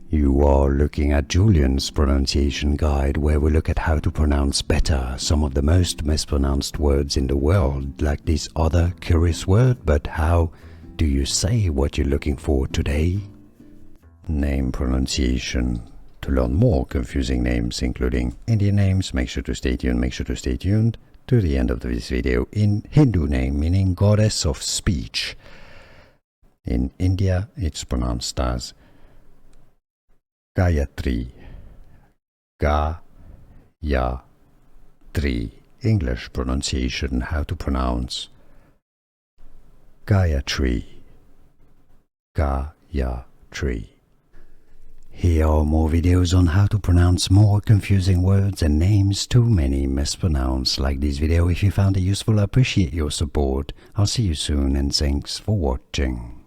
You are looking at Julian's pronunciation guide, where we look at how to pronounce better some of the most mispronounced words in the world, like this other curious word. But how do you say what you're looking for today? Name pronunciation. To learn more confusing names, including Indian names, make sure to stay tuned to the end of this video. In Hindu name, meaning goddess of speech. In India, it's pronounced as Gayatri. Gayatri. English pronunciation, how to pronounce Gayatri. Gayatri. Here are more videos on how to pronounce more confusing words and names too many mispronounced. Like this video if you found it useful. I appreciate your support. I'll see you soon and thanks for watching.